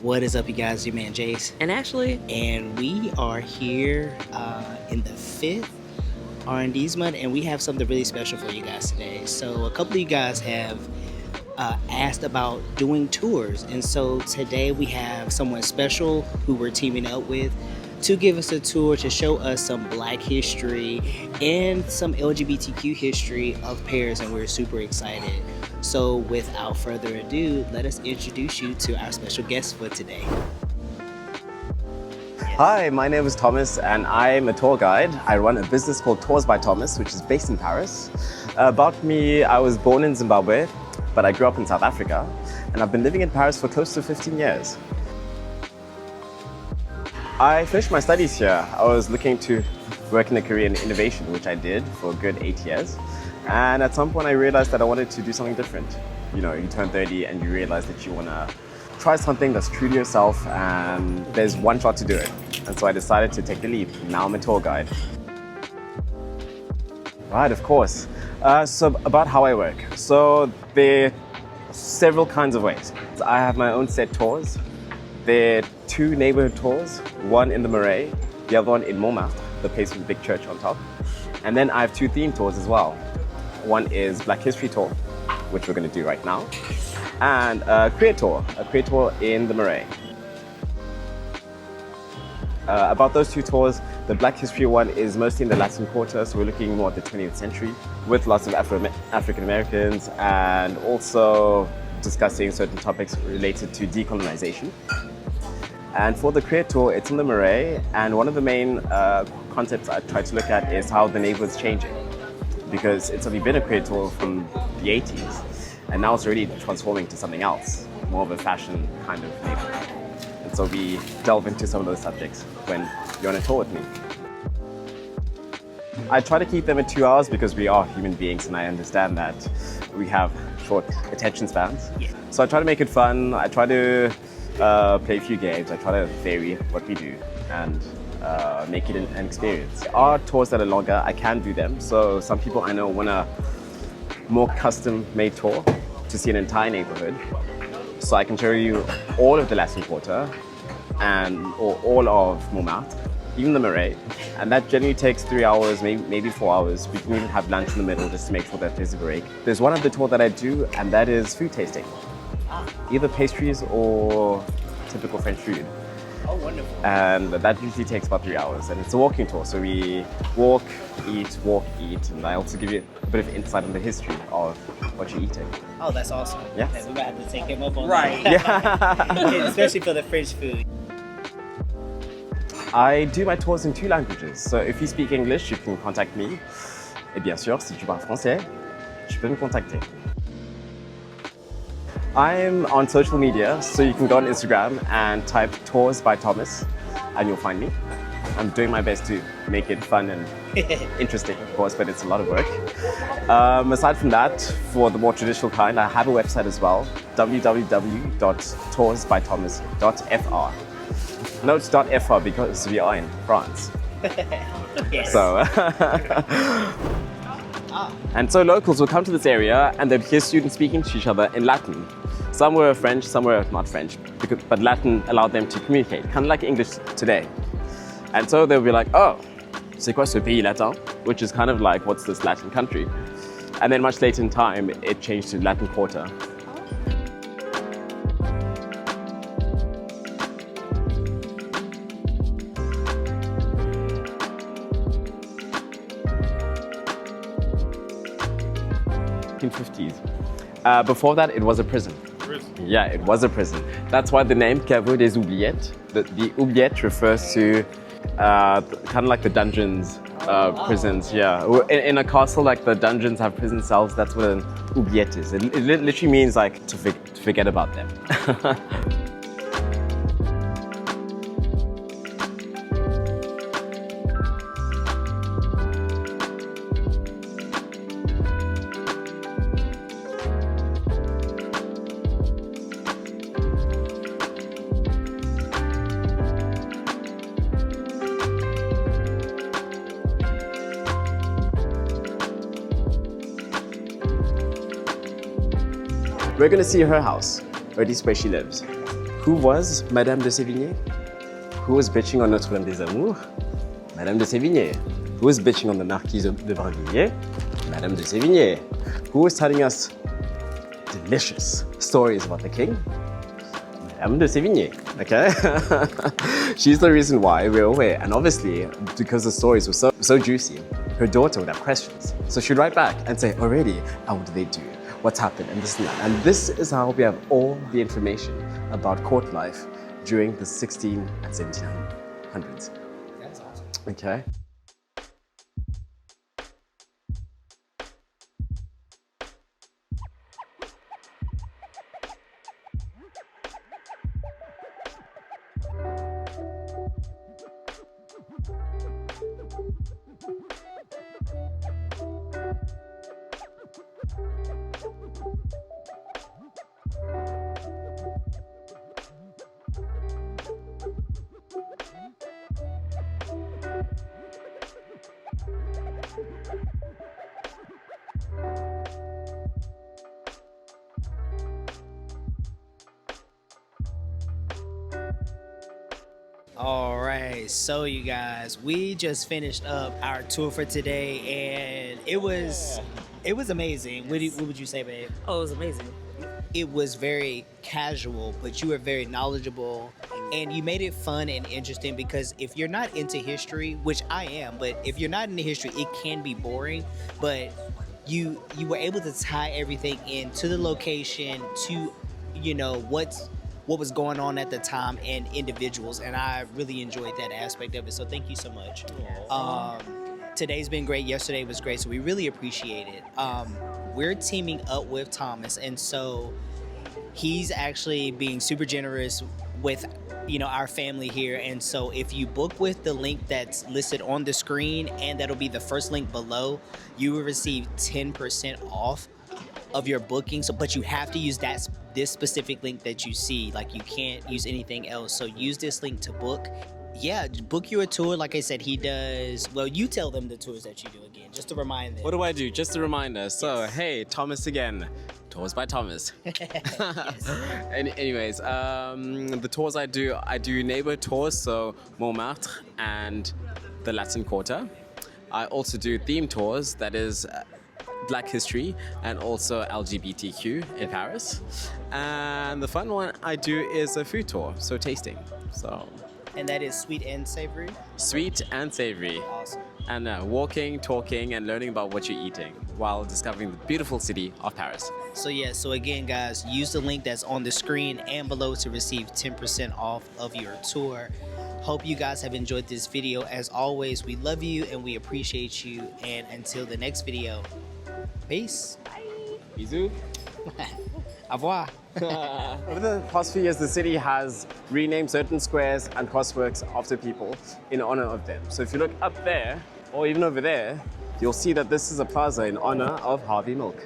What is up, you guys? Your man Jace. And Ashley. And we are here in the 5th R&D's month, and we have something really special for you guys today. So a couple of you guys have asked about doing tours, and so today we have someone special who we're teaming up with to give us a tour to show us some Black history and some LGBTQ history of Paris, and we're super excited. So without further ado, let us introduce you to our special guest for today. Hi, my name is Thomas and I'm a tour guide. I run a business called Tours by Thomas, which is based in Paris. About me, I was born in Zimbabwe, but I grew up in South Africa, and I've been living in Paris for close to 15 years. I finished my studies here. I was looking to work in a career in innovation, which I did for a good 8 years. And at some point I realized that I wanted to do something different. You know, you turn 30 and you realize that you want to try something that's true to yourself, and there's one shot to do it. And so I decided to take the leap. Now I'm a tour guide. Right, of course. So about how I work. So there are several kinds of ways. I have my own set tours. There are 2 neighborhood tours, one in the Marais, the other one in Montmartre, the place with the big church on top. And then I have 2 theme tours as well. One is Black History Tour, which we're going to do right now, and a queer tour in the Marais. About those 2 tours, the Black History one is mostly in the Latin Quarter, so we're looking more at the 20th century with lots of African Americans, and also discussing certain topics related to decolonization. And for the queer tour, it's in the Marais, and one of the main concepts I try to look at is how the neighborhood's changing, because it's only been a queer tour from the 80s, and now it's already transforming to something else, more of a fashion kind of neighborhood. And so we delve into some of those subjects when you're on a tour with me. I try to keep them at 2 hours because we are human beings, and I understand that we have short attention spans. Yeah. So I try to make it fun. I try to play a few games. I try to vary what we do and make it an experience. There are tours that are longer. I can do them. So some people I know want a more custom-made tour to see an entire neighborhood. So I can show you all of the Latin Quarter or all of Montmartre, even the Marais, and that generally takes 3 hours, maybe 4 hours. We can even have lunch in the middle just to make sure that there's a break. There's one other tour that I do, and that is food tasting. Either pastries or typical French food. Oh, wonderful. And that usually takes about 3 hours, and it's a walking tour. So we walk, eat, and I also give you a bit of insight on the history of what you're eating. Oh, that's awesome. Yes. Okay, we're going to have to take him up on Right. that. Yeah. Especially for the French food. I do my tours in 2 languages. So if you speak English, you can contact me. Et bien sûr, si tu parles français, tu peux me contacter. I'm on social media, so you can go on Instagram and type Tours by Thomas, and you'll find me. I'm doing my best to make it fun and interesting, of course, but it's a lot of work. Aside from that, for the more traditional kind, I have a website as well, www.toursbythomas.fr. No, it's .fr because we are in France. Yes. So, and so locals will come to this area and they'll hear students speaking to each other in Latin. Some were French, some were not French, but Latin allowed them to communicate, kind of like English today. And so they'll be like, oh, c'est quoi ce pays latin? Which is kind of like, what's this Latin country? And then much later in time, it changed to Latin Quarter. Before that, it was a prison. Yeah, it was a prison. That's why the name Caveau des Oubliettes. The oubliettes refers to kind of like the dungeons, prisons. Yeah, in a castle, like the dungeons have prison cells. That's what an oubliette is. It literally means like to forget about them. We're gonna see her house, or at least where she lives. Who was Madame de Sévigné? Who was bitching on Notre-Dame des Amours? Madame de Sévigné. Who was bitching on the Marquise de Brinvilliers? Madame de Sévigné. Who was telling us delicious stories about the king? Madame de Sévigné, okay? She's the reason why we're aware. And obviously, because the stories were so juicy, her daughter would have questions. So she'd write back and say, already, and what do they do? What's happened? And this and that. And this is how we have all the information about court life during the 16 and 1700s. That's awesome. Okay? All right, so you guys, we just finished up our tour for today, and it was amazing. What would you say, babe? Oh, it was amazing. It was very casual, but you were very knowledgeable, and you made it fun and interesting. Because if you're not into history, which I am, but if you're not into history, it can be boring. But you were able to tie everything into the location, to what was going on at the time and individuals, and I really enjoyed that aspect of it. So thank you so much. Today's been great. Yesterday was great, so we really appreciate it. We're teaming up with Thomas, and so he's actually being super generous with our family here. And so if you book with the link that's listed on the screen, and that'll be the first link below, you will receive 10% off of your booking. So, but you have to use this specific link that you see. Like, you can't use anything else. So use this link to book. Yeah, book you a tour. Like I said, he does. Well, you tell them the tours that you do again, just to remind them. What do I do? Just a reminder. So, hey, Thomas again. Tours by Thomas. Anyways, the tours I do neighborhood tours, so Montmartre and the Latin Quarter. I also do theme tours, that is Black history and also LGBTQ in Paris. And the fun one I do is a food tour, so tasting. So. And that is sweet and savory? Sweet and savory. Awesome. And walking, talking, and learning about what you're eating while discovering the beautiful city of Paris. So again, guys, use the link that's on the screen and below to receive 10% off of your tour. Hope you guys have enjoyed this video. As always, we love you and we appreciate you. And until the next video, peace. Bye. Bisous. Au revoir. Over the past few years, the city has renamed certain squares and crosswalks after people in honor of them. So if you look up there, or even over there, you'll see that this is a plaza in honor of Harvey Milk.